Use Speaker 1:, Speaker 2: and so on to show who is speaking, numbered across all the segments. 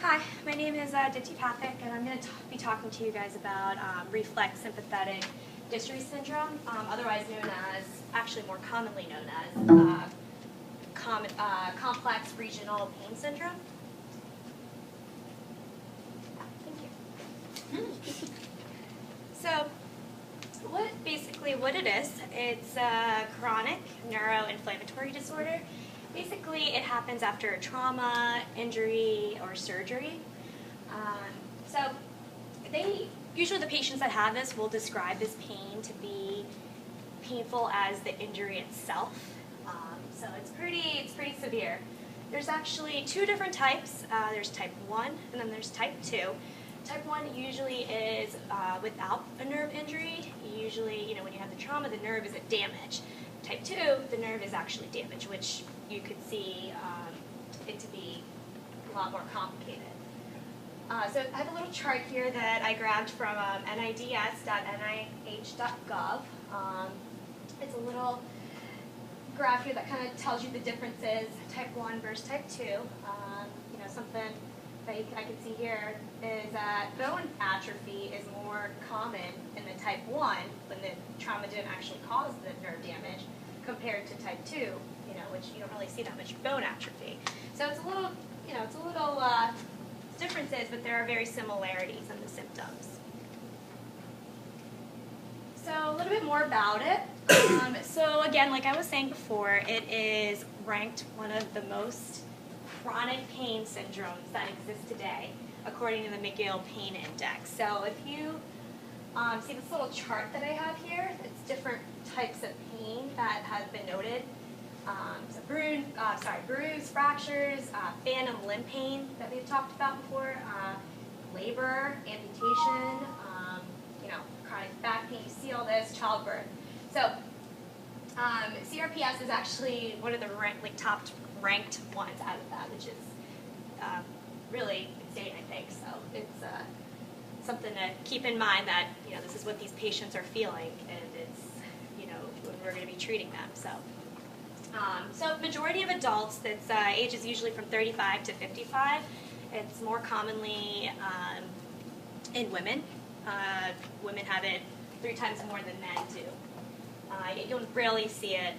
Speaker 1: Hi, my name is Dee Presentation, and I'm going to be talking to you guys about reflex sympathetic dystrophy syndrome, otherwise known as, actually more commonly known as, complex regional pain syndrome. Thank you. So, what it is, it's a chronic neuroinflammatory disorder. Basically, it happens after a trauma, injury, or surgery. Usually the patients that have this will describe this pain to be painful as the injury itself. So it's pretty severe. There's actually two different types. There's type 1 and then there's type 2. Type 1 usually is without a nerve injury. Usually, when you have the trauma, the nerve isn't damaged. Type 2, the nerve is actually damaged, which you could see it to be a lot more complicated. So I have a little chart here that I grabbed from nids.nih.gov. It's a little graph here that kind of tells you the differences, type 1 versus type 2. Something that I can see here is that bone atrophy is more common in the type 1 when the trauma didn't actually cause the nerve damage compared to type 2, which you don't really see that much bone atrophy. So it's a little, differences, but there are very similarities in the symptoms. So a little bit more about it. So again, like I was saying before, it is ranked one of the most chronic pain syndromes that exist today, according to the McGill Pain Index. So if you see this little chart that I have here, it's different types of pain that have been noted. Bruise, fractures, phantom limb pain that we've talked about before, labor, amputation, chronic back pain. You see all this, childbirth. So CRPS is actually one of the top ranked ones out of that, which is really insane, I think. So it's something to keep in mind that this is what these patients are feeling, and it's when we're going to be treating them. So majority of adults, that's ages usually from 35 to 55. It's more commonly in women. Women have it 3 times more than men do. You'll rarely see it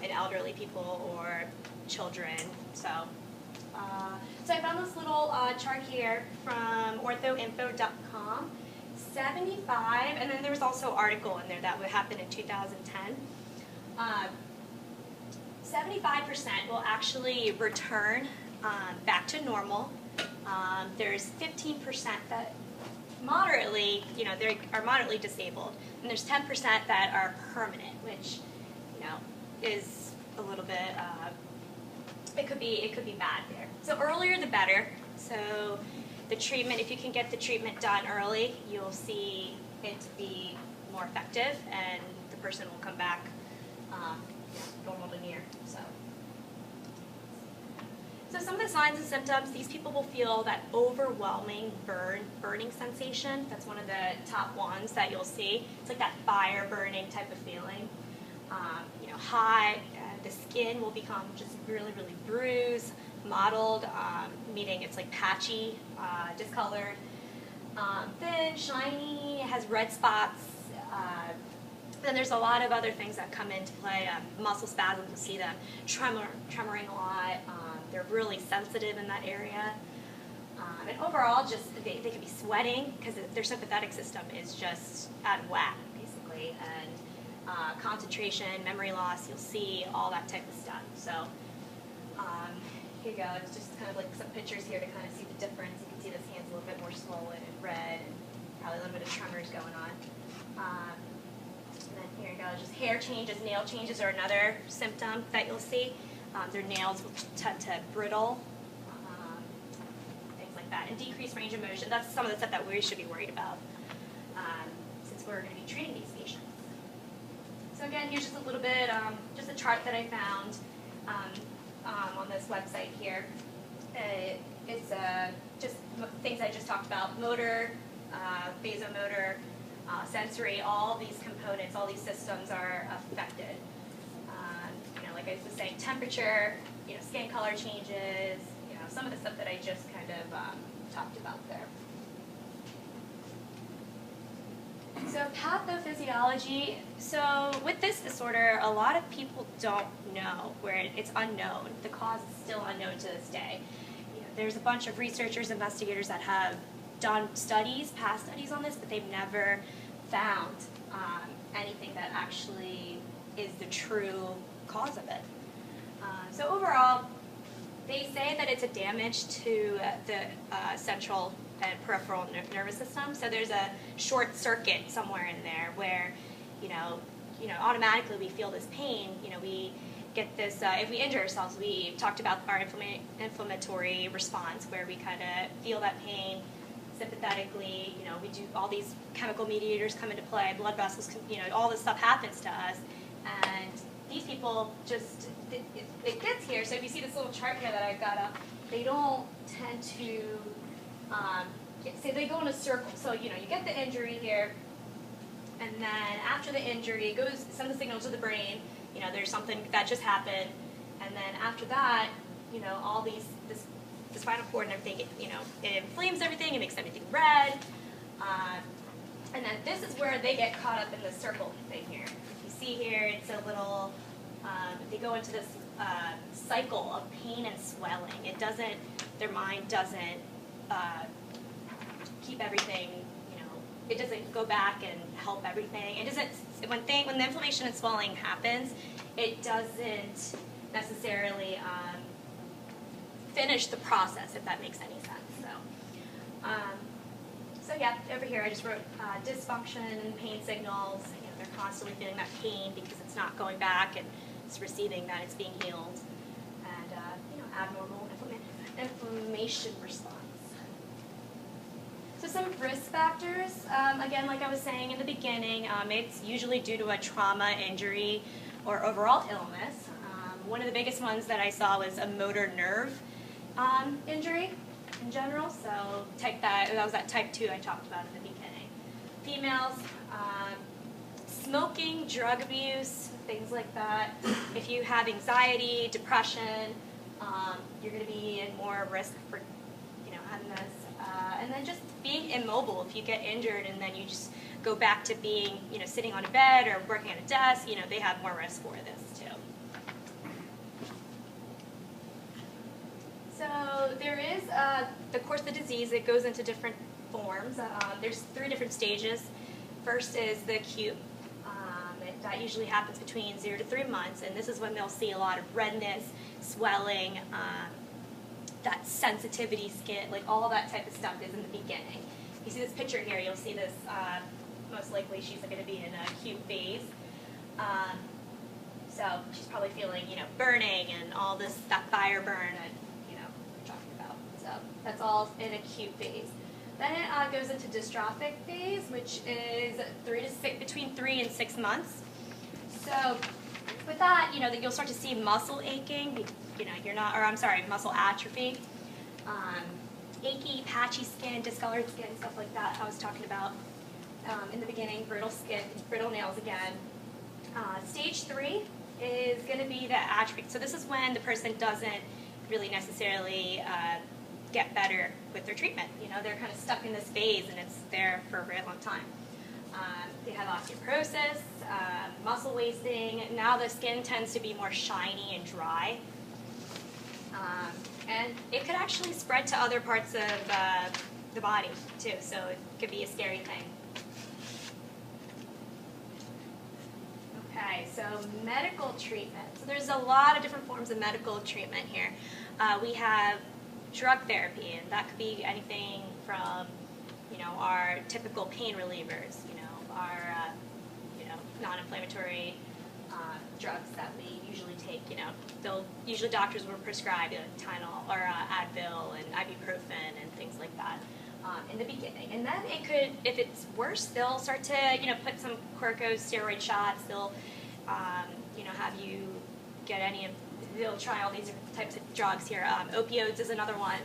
Speaker 1: in elderly people or children. So I found this little chart here from orthoinfo.com. 75, and then there was also an article in there that would happen in 2010. 75% will actually return back to normal. There's 15% that moderately, they are moderately disabled, and there's 10% that are permanent, which, is a little bit. It could be bad there. So earlier the better. So the treatment, if you can get the treatment done early, you'll see it to be more effective, and the person will come back normal to near. So some of the signs and symptoms, these people will feel that overwhelming burning sensation. That's one of the top ones that you'll see. It's like that fire burning type of feeling. Hot, the skin will become just really, really bruised, mottled, meaning it's like patchy, discolored, thin, shiny, has red spots. Then there's a lot of other things that come into play. Muscle spasms, you'll see them tremoring a lot. They're really sensitive in that area. And overall, they can be sweating because their sympathetic system is just out of whack, basically. And concentration, memory loss, you'll see all that type of stuff. So here you go. It's just kind of like some pictures here to kind of see the difference. You can see this hand's a little bit more swollen and red, and probably a little bit of tremors going on. And then here you go. Just hair changes, nail changes are another symptom that you'll see. Their nails will tend to brittle, things like that. And decreased range of motion. That's some of the stuff that we should be worried about since we're going to be treating these patients. So again, here's just a little bit, just a chart that I found on this website here. It's just things I just talked about: motor, vasomotor, sensory. All these components, all these systems are affected. Like I was saying, temperature, skin color changes, some of the stuff that I just kind of talked about there. So pathophysiology, so with this disorder, a lot of people don't know where it's unknown. The cause is still unknown to this day. There's a bunch of researchers, investigators that have done studies, past studies on this, but they've never found anything that actually is the true cause of it. So overall, they say that it's a damage to the central and peripheral nervous system. So there's a short circuit somewhere in there where, automatically we feel this pain. We get this, if we injure ourselves, we talked about our inflammatory response where we kind of feel that pain sympathetically. We do all these chemical mediators come into play, blood vessels, all this stuff happens to us. And these people just, it gets here. So if you see this little chart here that I've got up, they don't tend to, say they go in a circle. So, you get the injury here, and then after the injury, it goes, sends a signal to the brain, there's something that just happened, and then after that, all the spinal cord and everything, it inflames everything, it makes everything red, and then this is where they get caught up in the circle thing here. If you see here, it's a little, they go into this cycle of pain and swelling. It doesn't, their mind doesn't keep everything, it doesn't go back and help everything. It doesn't, when the inflammation and swelling happens, it doesn't necessarily finish the process, if that makes any sense. So yeah, over here I just wrote dysfunction and pain signals. They're constantly feeling that pain because it's not going back and it's receiving that it's being healed. And abnormal inflammation response. So some risk factors, again, like I was saying in the beginning, it's usually due to a trauma, injury, or overall illness. One of the biggest ones that I saw was a motor nerve injury in general. So that was that type 2 I talked about in the beginning. Females, smoking, drug abuse, things like that. If you have anxiety, depression, you're going to be in more risk for having this. And then just being immobile. If you get injured and then you just go back to being, sitting on a bed or working at a desk, they have more risk for this too. So there is the course of the disease. It goes into different forms. There's 3 different stages. First is the acute. That usually happens between 0 to 3 months, and this is when they'll see a lot of redness, swelling, that sensitivity skin, like all that type of stuff is in the beginning. You see this picture here, you'll see this, most likely she's going to be in an acute phase. So she's probably feeling, burning and all this, that fire burn that, we're talking about. So that's all in acute phase. Then it goes into dystrophic phase, which is between 3 and 6 months. So with that, that you'll start to see muscle aching, muscle atrophy, achy, patchy skin, discolored skin, stuff like that I was talking about in the beginning, brittle skin, brittle nails again. Stage 3 is going to be the atrophy. So this is when the person doesn't really necessarily get better with their treatment. They're kind of stuck in this phase and it's there for a very long time. They have osteoporosis, muscle wasting. Now the skin tends to be more shiny and dry. And it could actually spread to other parts of the body too, so it could be a scary thing. Okay, so medical treatment. So there's a lot of different forms of medical treatment here. We have drug therapy, and that could be anything from, our typical pain relievers, our, non-inflammatory drugs that we usually take. Usually doctors will prescribe Tylenol or Advil and ibuprofen and things like that in the beginning. And then it could, if it's worse, they'll start to, put some corticosteroid shots. They'll, have you get they'll try all these different types of drugs here. Opioids is another one.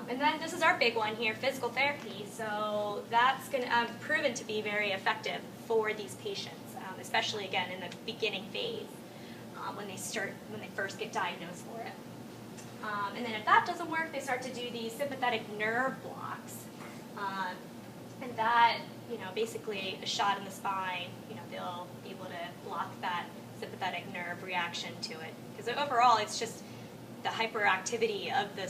Speaker 1: And then this is our big one here, physical therapy. So that's going to proven to be very effective for these patients, especially again in the beginning phase when they first get diagnosed for it. And then if that doesn't work, they start to do these sympathetic nerve blocks. And that, basically a shot in the spine, they'll be able to block that sympathetic nerve reaction to it. Because overall, it's just the hyperactivity of the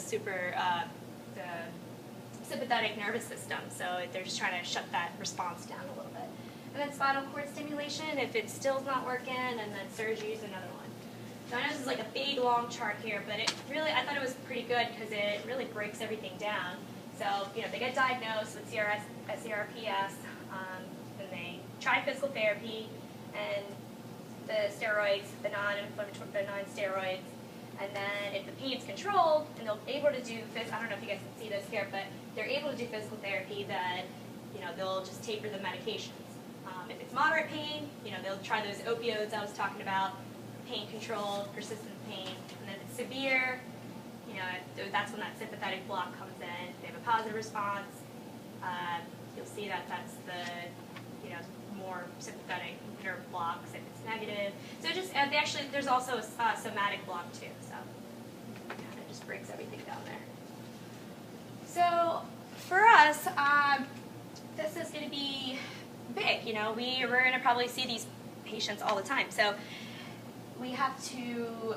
Speaker 1: sympathetic nervous system. So they're just trying to shut that response down a little bit. And then spinal cord stimulation, if it still's not working, and then surgery is another one. So I know this is like a big, long chart here, but I thought it was pretty good because it really breaks everything down. So, they get diagnosed with CRPS, then they try physical therapy, and the steroids, the non-inflammatory, the non-steroids, and then if the pain's controlled, and they're able to do, I don't know if you guys can see this here, but they're able to do physical therapy, then, they'll just taper the medications. If it's moderate pain, they'll try those opioids I was talking about, pain control, persistent pain, and then if it's severe, that's when that sympathetic block comes in. If they have a positive response, you'll see that that's the, more sympathetic nerve blocks if it's negative. So there's also a somatic block too, so it kind of just breaks everything down there. So for us, this is going to be big. We're going to probably see these patients all the time. So we have to,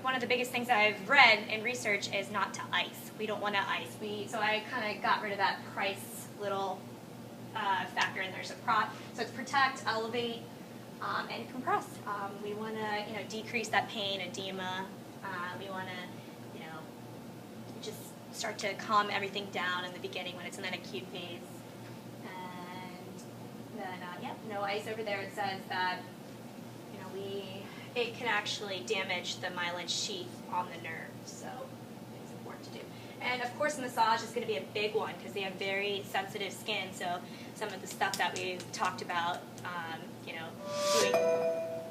Speaker 1: one of the biggest things I've read in research is not to ice. We don't want to ice. So I kind of got rid of that price little factor in there. So it's protect, elevate, and compress. We want to, decrease that pain, edema. We want to, just start to calm everything down in the beginning when it's in that acute phase. And then, no ice over there. It says that, it can actually damage the myelin sheath on the nerve, so it's important to do. And of course, massage is going to be a big one because they have very sensitive skin. So some of the stuff that we talked about, doing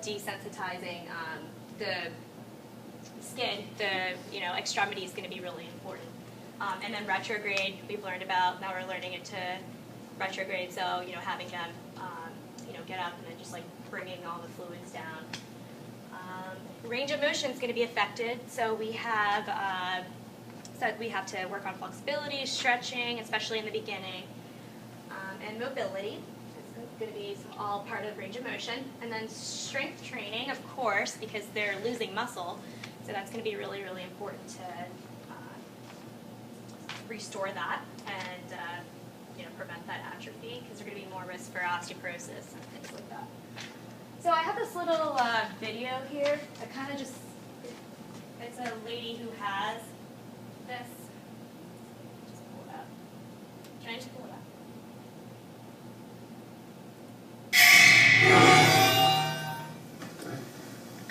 Speaker 1: desensitizing the skin, the extremity is going to be really important. And then retrograde, we've learned about. Now we're learning into retrograde. So having them, get up and then just like bringing all the fluids down. Range of motion is going to be affected, so we have to work on flexibility, stretching, especially in the beginning, and mobility. It's going to be all part of range of motion, and then strength training, of course, because they're losing muscle, so that's going to be really, really important to restore that and prevent that atrophy, because there's going to be more risk for osteoporosis and things like that. So I have this little video here that kind of just, it's a lady who has this. Just pull it up. Can I just pull it up?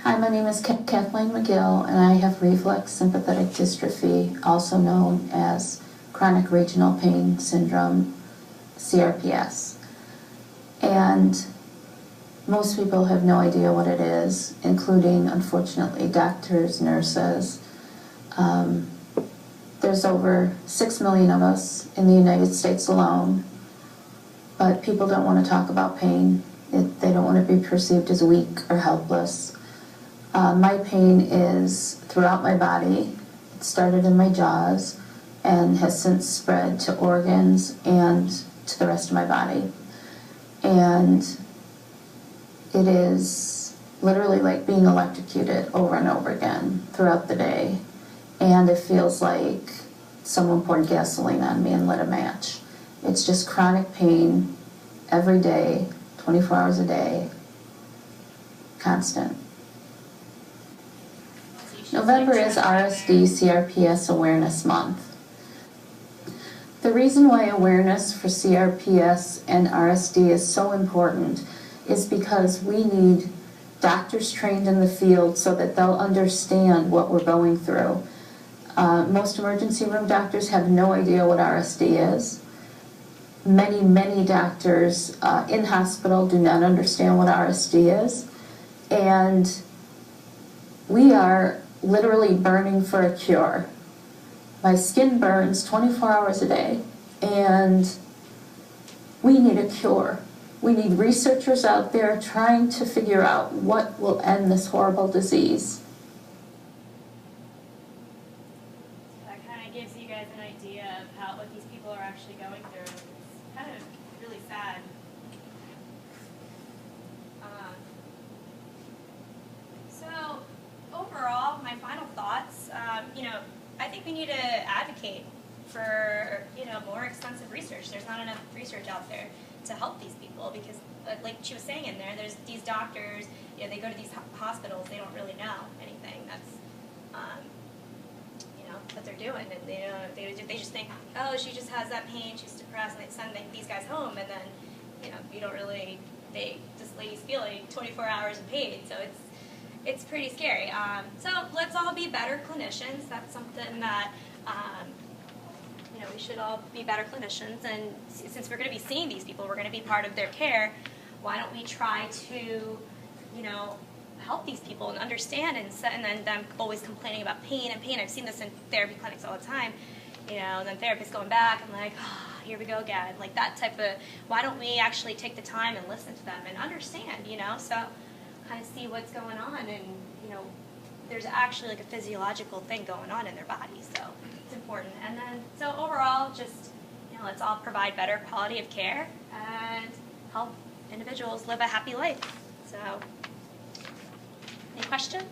Speaker 2: Hi, my name is Kathleen McGill, and I have reflex sympathetic dystrophy, also known as chronic regional pain syndrome, CRPS. And most people have no idea what it is, including, unfortunately, doctors, nurses. There's over 6 million of us in the United States alone, but people don't want to talk about pain. They don't want to be perceived as weak or helpless. My pain is throughout my body. It started in my jaws and has since spread to organs and to the rest of my body. And it is literally like being electrocuted over and over again throughout the day. And it feels like someone poured gasoline on me and lit a match. It's just chronic pain every day, 24 hours a day, constant. November is RSD CRPS Awareness Month. The reason why awareness for CRPS and RSD is so important is because we need doctors trained in the field so that they'll understand what we're going through. Most emergency room doctors have no idea what RSD is. Many doctors in hospital do not understand what RSD is. And we are literally burning for a cure. My skin burns 24 hours a day, and we need a cure. We need researchers out there trying to figure out what will end this horrible disease.
Speaker 1: advocate for, you know, more extensive research. There's not enough research out there to help these people because, like she was saying in there, there's these doctors, you know, they go to these hospitals, they don't really know anything that's, you know, that they're doing, and they just think, oh, she just has that pain, she's depressed, and they send these guys home, and then, you know, you don't really, this lady's feeling 24 hours of pain, so it's pretty scary. So let's all be better clinicians. That's something that, you know, we should all be better clinicians, and since we're going to be seeing these people, we're going to be part of their care, why don't we try to, you know, help these people and understand, and then them always complaining about pain and pain. I've seen this in therapy clinics all the time, you know, and then therapists going back, I'm like, oh, here we go again, like that type of, why don't we actually take the time and listen to them and understand, you know, so kind of see what's going on, and, you know, there's actually like a physiological thing going on in their body, so it's important. And then, so overall, just, you know, let's all provide better quality of care and help individuals live a happy life. So, any questions?